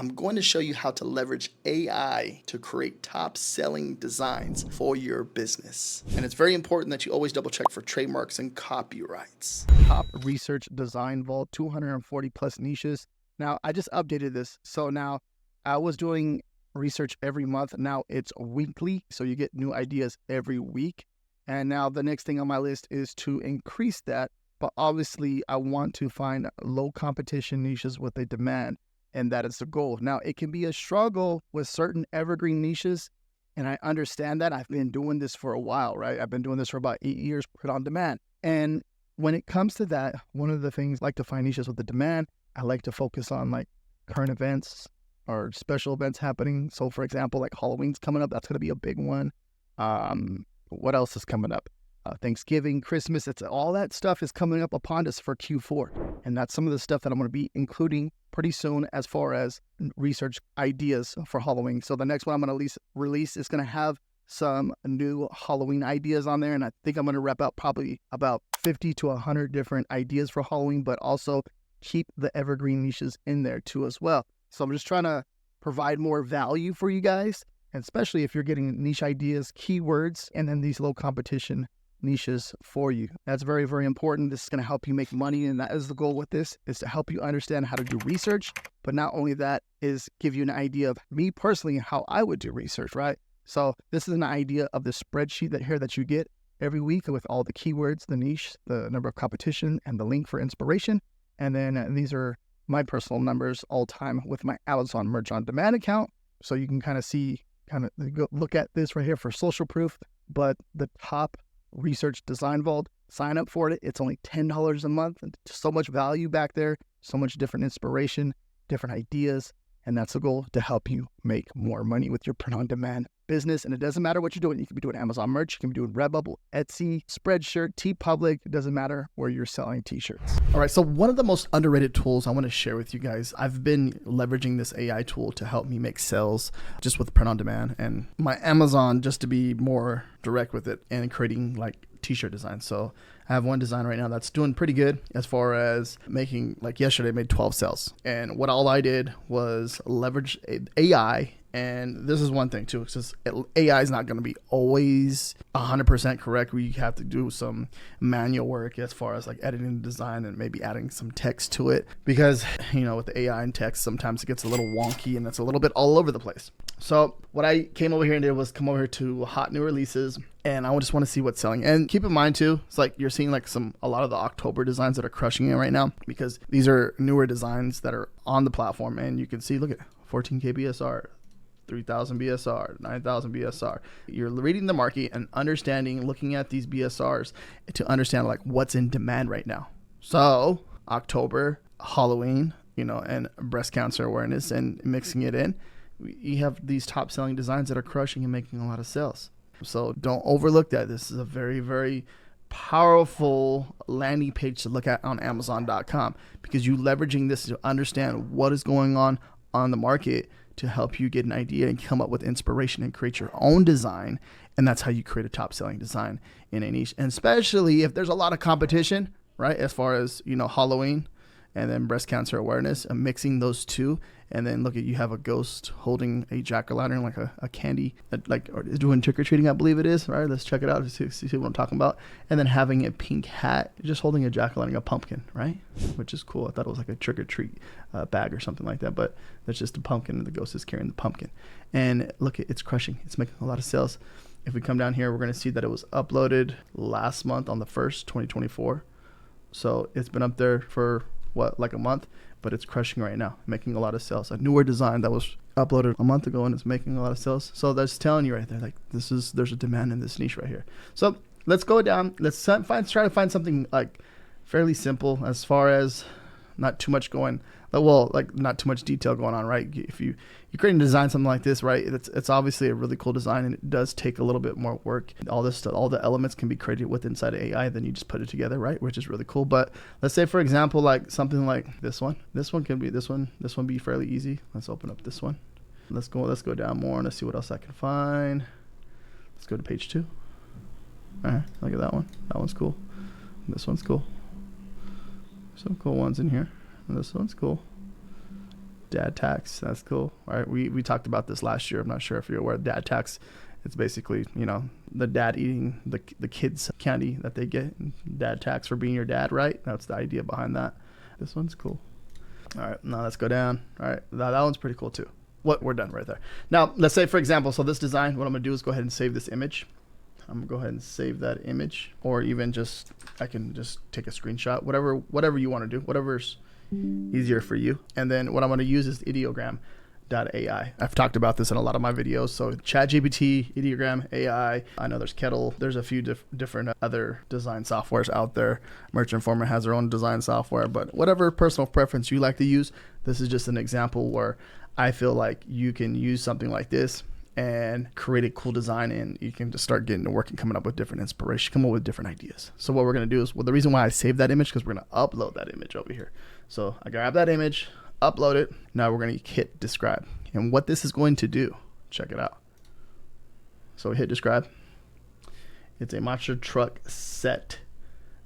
I'm going to show you how to leverage AI to create top selling designs for your business. And it's very important that you always double check for trademarks and copyrights. Top Research Design Vault, 240 plus niches. Now, I just updated this. So now I was doing research every month. Now it's weekly. So you get new ideas every week. And now the next thing on my list is to increase that. But obviously, I want to find low competition niches with a demand. And that is the goal. Now, it can be a struggle with certain evergreen niches. And I understand that. I've been doing this for a while, right? I've been doing this for about 8 years, print on demand. And when it comes to that, one of the things I like to find niches with the demand, I like to focus on like current events or special events happening. So for example, like Halloween's coming up. That's going to be a big one. What else is coming up? Thanksgiving, Christmas, it's all that stuff is coming up upon us for Q4. And that's some of the stuff that I'm going to be including pretty soon as far as research ideas for Halloween. So the next one I'm going to release is going to have some new Halloween ideas on there. And I think I'm going to wrap out probably about 50 to 100 different ideas for Halloween, but also keep the evergreen niches in there too as well. So I'm just trying to provide more value for you guys, and especially if you're getting niche ideas, keywords, and then these low competition niches for you. That's very, very important. This is going to help you make money, and that is the goal with this, is to help you understand how to do research. But not only that, is give you an idea of me personally how I would do research, right? So this is an idea of the spreadsheet that you get every week with all the keywords, the niche, the number of competition, and the link for inspiration. And then these are my personal numbers all time with my Amazon Merch on Demand account. So you can kind of see, look at this right here for social proof. But the Top Research Design Vault, sign up for it. It's only $10 a month. And so much value back there, so much different inspiration, different ideas. And that's the goal, to help you make more money with your print on demand business. And it doesn't matter what you're doing. You can be doing Amazon merch, you can be doing Redbubble, Etsy, Spreadshirt, TeePublic. It doesn't matter where you're selling t-shirts. All right, so one of the most underrated tools I want to share with you guys, I've been leveraging this AI tool to help me make sales just with print on demand and my Amazon, just to be more direct with it, and creating like t-shirt designs. So I have one design right now that's doing pretty good as far as making, like yesterday I made 12 sales. And what all I did was leverage AI. And this is one thing too, because AI is not going to be always 100% correct. We have to do some manual work as far as like editing the design and maybe adding some text to it, because with the AI and text, sometimes it gets a little wonky and it's a little bit all over the place. So what I came over here and did was come over here to hot new releases, and I just want to see what's selling. And keep in mind too, it's like you're seeing like a lot of the October designs that are crushing it right now, because these are newer designs that are on the platform. And you can see, look at 14K BSR, 3,000 BSR, 9,000 BSR. You're reading the market and understanding, looking at these BSRs to understand like what's in demand right now. So October, Halloween, and breast cancer awareness, and mixing it in, you have these top selling designs that are crushing and making a lot of sales. So don't overlook that. This is a very, very powerful landing page to look at on Amazon.com, because you leveraging this to understand what is going on the market to help you get an idea and come up with inspiration and create your own design. And that's how you create a top selling design in a niche. And especially if there's a lot of competition, right? As far as, Halloween and then breast cancer awareness, and mixing those two. And then look at, you have a ghost holding a jack-o'-lantern, like a candy, or doing trick-or-treating, I believe it is, right? Let's check it out to see what I'm talking about. And then having a pink hat, just holding a jack-o'-lantern, a pumpkin, right? Which is cool. I thought it was like a trick-or-treat bag or something like that, but that's just a pumpkin, and the ghost is carrying the pumpkin. And look, it's crushing. It's making a lot of sales. If we come down here, we're going to see that it was uploaded last month on the 1st, 2024. So it's been up there for like a month, but it's crushing right now, making a lot of sales. A newer design that was uploaded a month ago and it's making a lot of sales. So that's telling you right there, like there's a demand in this niche right here. So let's go down. Let's try to find something like fairly simple, as far as not too much not too much detail going on, right? If you create a design, something like this, right? It's obviously a really cool design, and it does take a little bit more work. All this stuff, all the elements can be created with inside of AI, then you just put it together, right? Which is really cool. But let's say, for example, like something like this one. This one can be this one be fairly easy. Let's open up this one. Let's go down more and let's see what else I can find. Let's go to page 2. All right, look at that one. That one's cool. This one's cool. Some cool ones in here. And this one's cool. Dad tax, that's cool. All right, we talked about this last year. I'm not sure if you're aware of dad tax. It's basically, the dad eating the kids' candy that they get. Dad tax for being your dad, right? That's the idea behind that. This one's cool. All right, now let's go down. All right, that one's pretty cool too. We're done right there. Now, let's say, for example, so this design, what I'm going to do is go ahead and save this image. I'm going to go ahead and save that image, or even I can just take a screenshot, whatever you want to do, whatever's easier for you. And then what I'm going to use is ideogram.ai. I've talked about this in a lot of my videos. So ChatGPT, Ideogram, AI. I know there's Kettle. There's a few different other design softwares out there. Merchant Former has their own design software, but whatever personal preference you like to use, this is just an example where I feel like you can use something like this and create a cool design, and you can just start getting to work and coming up with different inspiration, come up with different ideas. So what we're going to do is, the reason why I saved that image, because we're going to upload that image over here. So I grab that image, upload it. Now we're going to hit describe. And what this is going to do, check it out. So hit describe. It's a monster truck set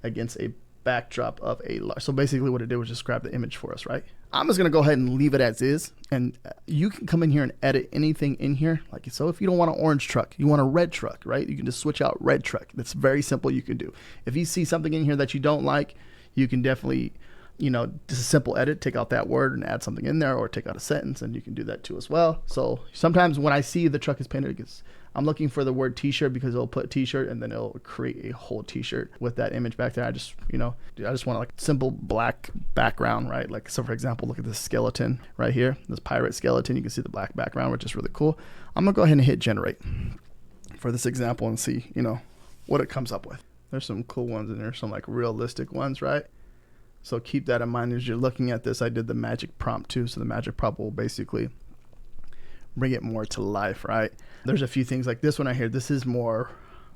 against a backdrop of a large. So basically what it did was describe the image for us, right? I'm just going to go ahead and leave it as is. And you can come in here and edit anything in here. Like, so if you don't want an orange truck, you want a red truck, right? You can just switch out red truck. That's very simple. You can do. If you see something in here that you don't like, you can definitely, just a simple edit, take out that word and add something in there, or take out a sentence, and you can do that too as well. So sometimes when I see the truck is painted, I'm looking for the word t-shirt, because it'll put t-shirt and then it'll create a whole t-shirt with that image back there. I just want like simple black background, right? Like, so for example, look at this skeleton right here, this pirate skeleton. You can see the black background, which is really cool. I'm gonna go ahead and hit generate for this example and see, what it comes up with. There's some cool ones in there, some like realistic ones, right? So keep that in mind as you're looking at this. I did the magic prompt too. So the magic prompt will basically bring it more to life, right? There's a few things like this one right here. This is more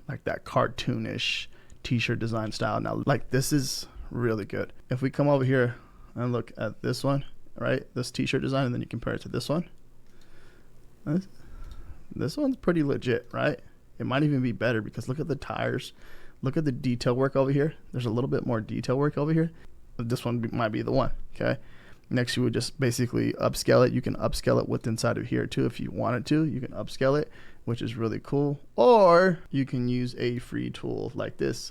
like that cartoonish t-shirt design style. Now, like, this is really good. If we come over here and look at this one, right? This t-shirt design, and then you compare it to this one. This one's pretty legit, right? It might even be better, because look at the tires. Look at the detail work over here. There's a little bit more detail work over here. This one might be the one, okay? Next, you would just basically upscale it. You can upscale it with inside of here too if you wanted to. You can upscale it, which is really cool. Or you can use a free tool like this,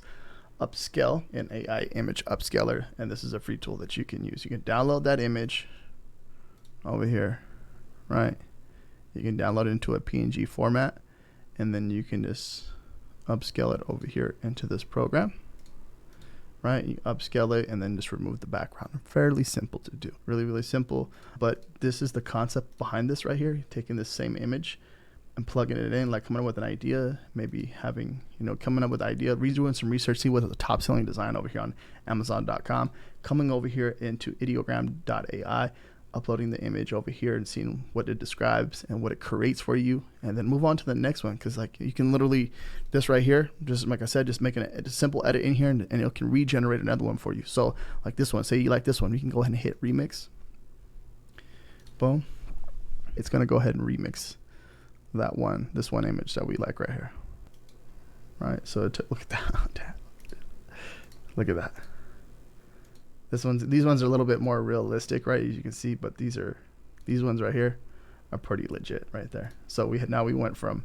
Upscale, an AI image upscaler. And this is a free tool that you can use. You can download that image over here, right? You can download it into a PNG format, and then you can just upscale it over here into this program. Right, you upscale it and then just remove the background. Fairly simple to do, really, really simple. But this is the concept behind this right here. Taking this same image and plugging it in, like coming up with an idea, maybe having, coming up with an idea, doing some research, see what's the top selling design over here on Amazon.com, coming over here into ideogram.ai, uploading the image over here and seeing what it describes and what it creates for you, and then move on to the next one. Because like, you can literally, this right here, just like I said, just making a simple edit in here, and it can regenerate another one for you. So like this one, say you like this one, you can go ahead and hit remix. Boom. It's going to go ahead and remix this one image that we like right here. Right, so look at that. Look at that. These ones are a little bit more realistic, right? As you can see, but these ones right here are pretty legit right there. So now we went from,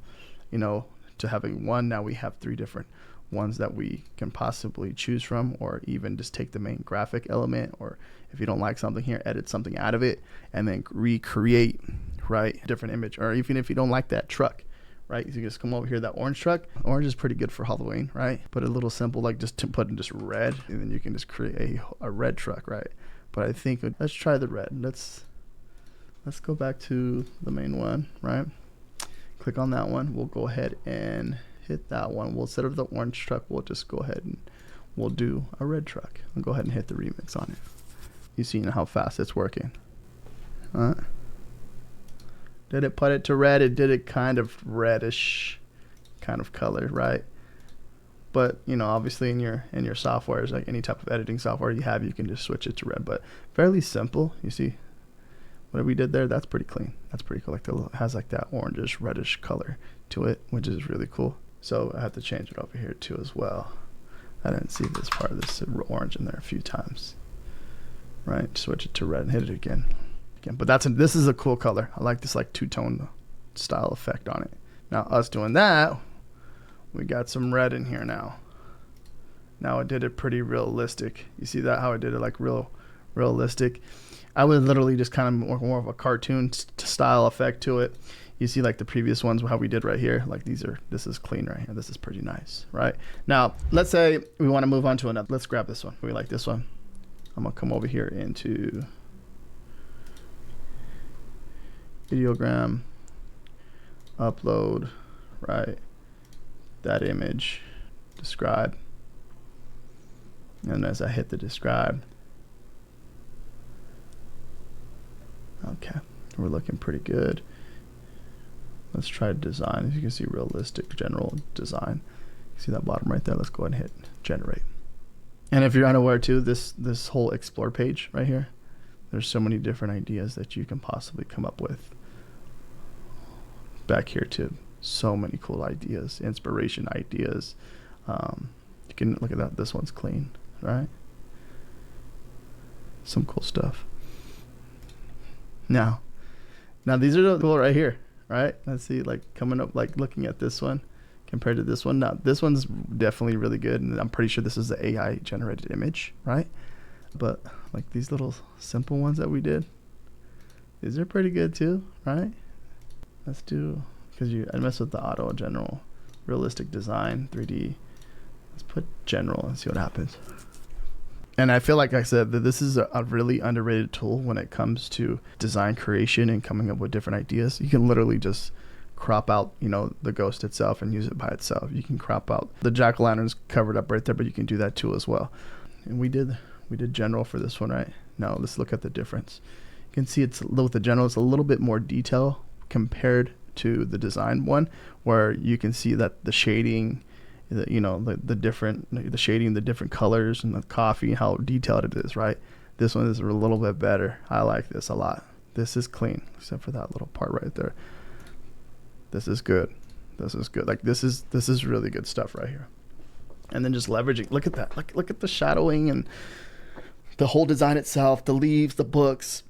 to having one. Now we have 3 different ones that we can possibly choose from, or even just take the main graphic element, or if you don't like something here, edit something out of it and then recreate, right, a different image. Or even if you don't like that truck, right, you just come over here, that orange truck. Orange is pretty good for Halloween, right? But a little simple, like just to put in just red, and then you can just create a red truck, right? But I think let's try the red. Let's go back to the main one, right? Click on that one. We'll go ahead and hit that one. We'll, instead of the orange truck, we'll just go ahead and we'll do a red truck. I'll go ahead and hit the remix on it. You see how fast it's working. Did it put it to red? It did it kind of reddish kind of color, right? But obviously in your softwares, like any type of editing software you have, you can just switch it to red. But fairly simple. You see what we did there? That's pretty clean. That's pretty cool. Like it has like that orangish reddish color to it, which is really cool. So I have to change it over here too as well. I didn't see this part of this orange in there a few times. Right, switch it to red and hit it again. Again, but this is a cool color. I like this like two-tone style effect on it. Now us doing that, we got some red in here now. Now it did it pretty realistic. You see that, how it did it like realistic? I would literally just kind of more of a cartoon style effect to it. You see like the previous ones, how we did right here. Like this is clean right here. This is pretty nice, right? Now, let's say we want to move on to another. Let's grab this one. We like this one. I'm gonna come over here into Videogram, upload, right? That image, describe. And as I hit the describe, okay, we're looking pretty good. Let's try design. As you can see, realistic general design. See that bottom right there? Let's go ahead and hit generate. And if you're unaware too, this whole explore page right here, there's so many different ideas that you can possibly come up with. Back here too, so many cool ideas, inspiration ideas. You can look at that. This one's clean, right? Some cool stuff. Now these are the cool right here, right? Let's see, like coming up, like looking at this one compared to this one. Now this one's definitely really good, and I'm pretty sure this is the AI generated image, right? But like these little simple ones that we did, these are pretty good too, right? Let's do, because I mess with the auto general, realistic design, 3D. Let's put general and see what happens. And I feel like I said that this is a really underrated tool when it comes to design creation and coming up with different ideas. You can literally just crop out, the ghost itself and use it by itself. You can crop out the jack-o'-lanterns covered up right there, but you can do that too as well. And we did general for this one, right? Now let's look at the difference. You can see with the general, it's a little bit more detail compared to the design one, where you can see that the shading, the shading, the different colors, and the coffee, how detailed it is, right? This one is a little bit better. I like this a lot. This is clean, except for that little part right there. This is good. This is good. Like this is really good stuff right here. And then just leveraging. Look at that. Look at the shadowing and the whole design itself. The leaves, the books,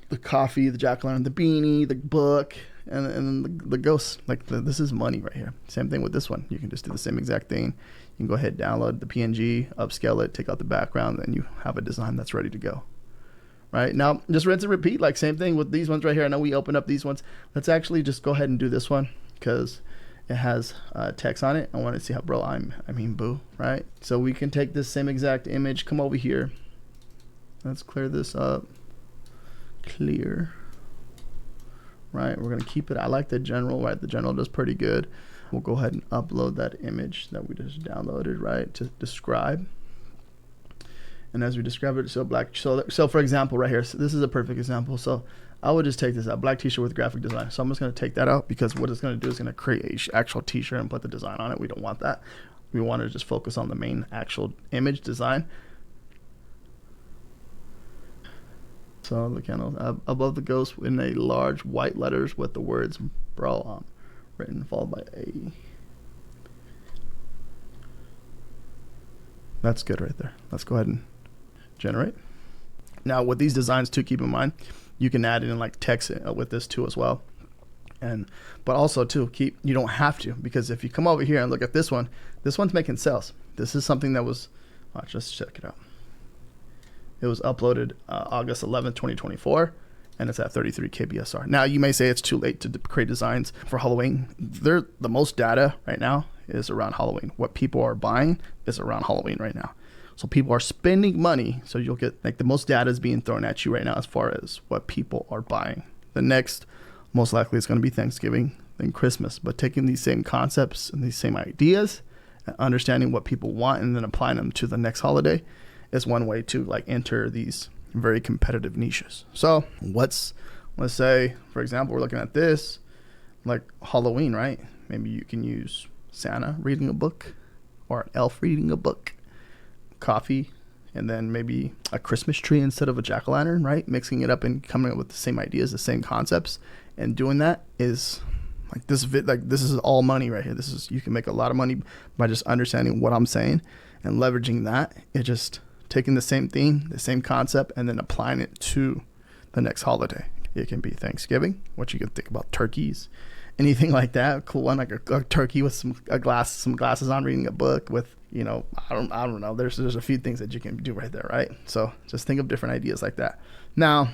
the coffee, the jack-o'-lantern, the beanie, the book, and then the ghost. Like this is money right here. Same thing with this one. You can just do the same exact thing. You can go ahead, download the PNG, upscale it, take out the background, and you have a design that's ready to go. Right now, just rinse and repeat. Like same thing with these ones right here. I know we opened up these ones. Let's actually just go ahead and do this one because it has text on it. I want to see how, bro, I mean, boo, right? So we can take this same exact image, come over here. Let's clear this up. Clear. Right, we're gonna keep it. I like the general, right? The general does pretty good. We'll go ahead and upload that image that we just downloaded, right, to describe. And as we describe it, so for example, right here, so this is a perfect example. So I would just take this out, black t-shirt with graphic design. So I'm just gonna take that out because what it's gonna do is gonna create a actual t-shirt and put the design on it. We don't want that. We want to just focus on the main actual image design. So the candle above the ghost in a large white letters with the words "bro" written, followed by a. That's good right there. Let's go ahead and generate. Now with these designs too, keep in mind you can add in like text with this too as well. But also too, you don't have to, because if you come over here and look at this one's making sales. This is something that was, watch, let's check it out. It was uploaded August 11th, 2024, and it's at 33 kbsr. Now, you may say it's too late to create designs for Halloween. The most data right now is around Halloween. What people are buying is around Halloween right now. So people are spending money. So you'll get, like, the most data is being thrown at you right now as far as what people are buying. The next, most likely, is going to be Thanksgiving, then Christmas. But taking these same concepts and these same ideas and understanding what people want and then applying them to the next holiday is one way to like enter these very competitive niches. So let's say, for example, we're looking at this like Halloween, right? Maybe you can use Santa reading a book or an elf reading a book, coffee, and then maybe a Christmas tree instead of a jack-o'-lantern, right? Mixing it up and coming up with the same ideas, the same concepts, and doing that is like this is all money right here. You can make a lot of money by just understanding what I'm saying and leveraging that. It just taking the same thing, the same concept, and then applying it to the next holiday. It can be Thanksgiving, what you can think about turkeys, anything like that. Cool one, like a turkey with some glasses on, reading a book with, you know, I don't know. There's a few things that you can do right there, right? So just think of different ideas like that. Now,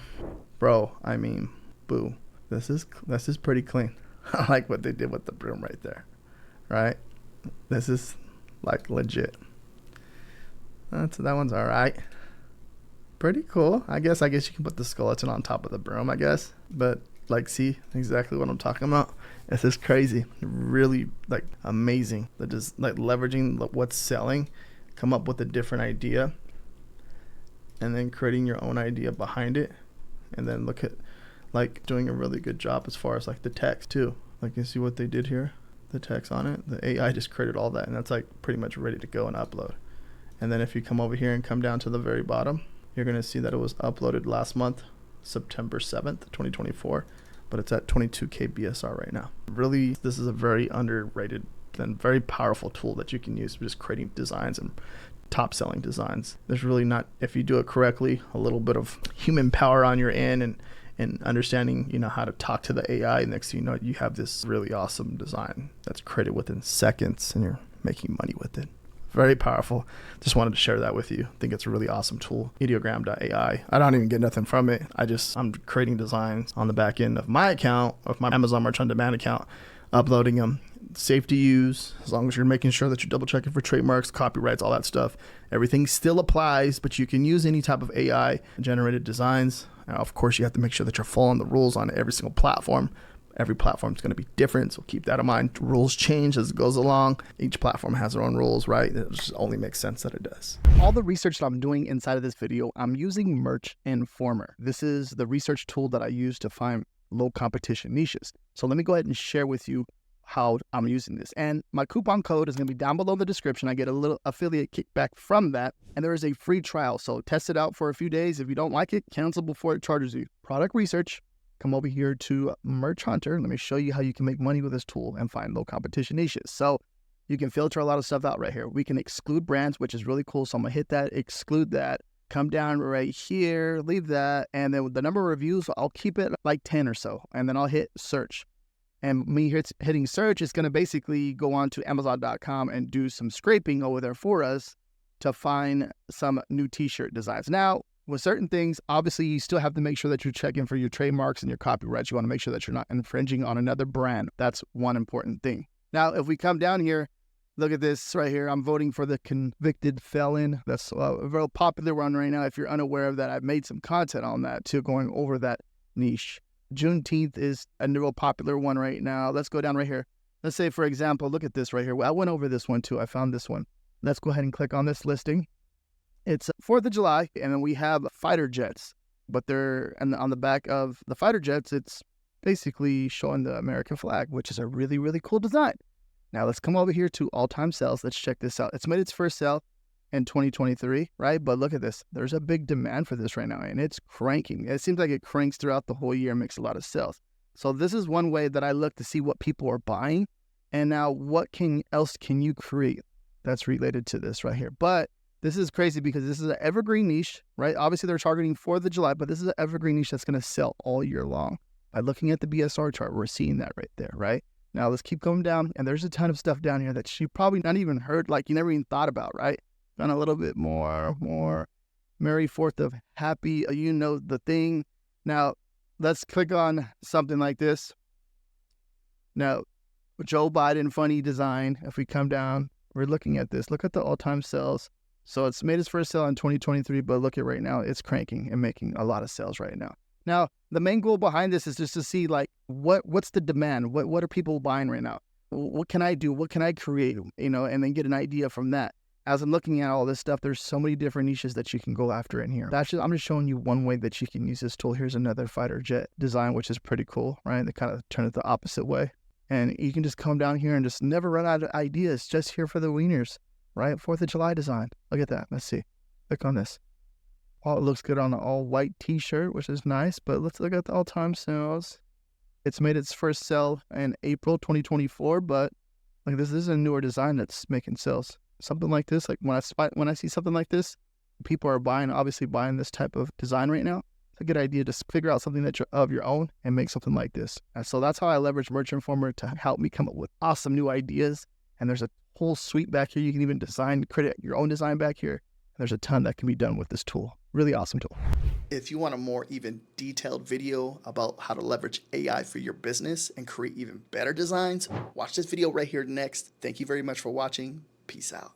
bro, I mean, boo, this is pretty clean. I like what they did with the broom right there, right? This is like legit. That one's all right. Pretty cool. I guess you can put the skeleton on top of the broom, I guess. But like, see exactly what I'm talking about. This is crazy. Really like amazing. That just like leveraging what's selling, come up with a different idea, and then creating your own idea behind it, and then look at like doing a really good job as far as like the text too. Like, you see what they did here? The text on it. The AI just created all that, and that's like pretty much ready to go and upload. And then if you come over here and come down to the very bottom, you're going to see that it was uploaded last month, September 7th, 2024, but it's at 22K BSR right now. Really, this is a very underrated and very powerful tool that you can use for just creating designs and top selling designs. There's really not, if you do it correctly, a little bit of human power on your end and understanding, you know, how to talk to the AI. Next thing you know, you have this really awesome design that's created within seconds and you're making money with it. Very powerful. Just wanted to share that with you. I think it's a really awesome tool. Ideogram.ai. I don't even get nothing from it. I'm creating designs on the back end of my account, of my Amazon Merch on Demand account, uploading them. Safe to use, as long as you're making sure that you're double checking for trademarks, copyrights, all that stuff. Everything still applies, but you can use any type of AI generated designs. Now, of course, you have to make sure that you're following the rules on every single platform. Every platform is going to be different, so keep that in mind. Rules change as it goes along. Each platform has their own rules, right? It just only makes sense that it does. All the research that I'm doing inside of this video, I'm using Merch Informer. This is the research tool that I use to find low competition niches. So let me go ahead and share with you how I'm using this. And my coupon code is going to be down below the description. I get a little affiliate kickback from that. And there is a free trial. So test it out for a few days. If you don't like it, cancel before it charges you. Product research. Come over here to Merch Hunter. Let me show you how you can make money with this tool and find low competition niches. So you can filter a lot of stuff out right here. We can exclude brands, which is really cool. So I'm going to hit that, exclude that, come down right here, leave that. And then with the number of reviews, I'll keep it like 10 or so. And then I'll hit search. And me hitting search is going to basically go on to Amazon.com and do some scraping over there for us to find some new t-shirt designs. Now, with certain things, obviously, you still have to make sure that you're checking for your trademarks and your copyrights. You want to make sure that you're not infringing on another brand. That's one important thing. Now, if we come down here, look at this right here. I'm voting for the convicted felon. That's a real popular one right now. If you're unaware of that, I've made some content on that too, going over that niche. Juneteenth is a real popular one right now. Let's go down right here. Let's say, for example, look at this right here. I went over this one too. I found this one. Let's go ahead and click on this listing. It's 4th of July, and then we have fighter jets. But they're on the back of the fighter jets, it's basically showing the American flag, which is a really, really cool design. Now, let's come over here to all-time sales. Let's check this out. It's made its first sale in 2023, right? But look at this. There's a big demand for this right now, and it's cranking. It seems like it cranks throughout the whole year and makes a lot of sales. So this is one way that I look to see what people are buying. And now what else can you create that's related to this right here? But this is crazy because this is an evergreen niche, right? Obviously, they're targeting 4th of July, but this is an evergreen niche that's going to sell all year long. By looking at the BSR chart, we're seeing that right there, right? Now, let's keep going down, and there's a ton of stuff down here that you probably not even heard, like you never even thought about, right? Done a little bit more Merry 4th of Happy, you know the thing. Now, let's click on something like this. Now, Joe Biden funny design. If we come down, we're looking at this. Look at the all-time sales. So it's made its first sale in 2023, but look at right now, it's cranking and making a lot of sales right now. Now, the main goal behind this is just to see like what's the demand? What are people buying right now? What can I do? What can I create? You know, and then get an idea from that. As I'm looking at all this stuff, there's so many different niches that you can go after in here. I'm just showing you one way that you can use this tool. Here's another fighter jet design, which is pretty cool, right? They kind of turn it the opposite way. And you can just come down here and just never run out of ideas, just here for the wieners. Right? 4th of July design. Look at that. Let's see. Click on this. Oh, it looks good on an all-white t-shirt, which is nice. But let's look at the all-time sales. It's made its first sale in April 2024, but like this is a newer design that's making sales. Something like this, like when I see something like this, people are obviously buying this type of design right now. it's a good idea to figure out something that you're of your own and make something like this. And so that's how I leverage Merchant Informer to help me come up with awesome new ideas. And there's a whole suite back here. You can even create your own design back here. There's a ton that can be done with this tool. Really awesome tool. If you want a more even detailed video about how to leverage AI for your business and create even better designs, watch this video right here next. Thank you very much for watching. Peace out.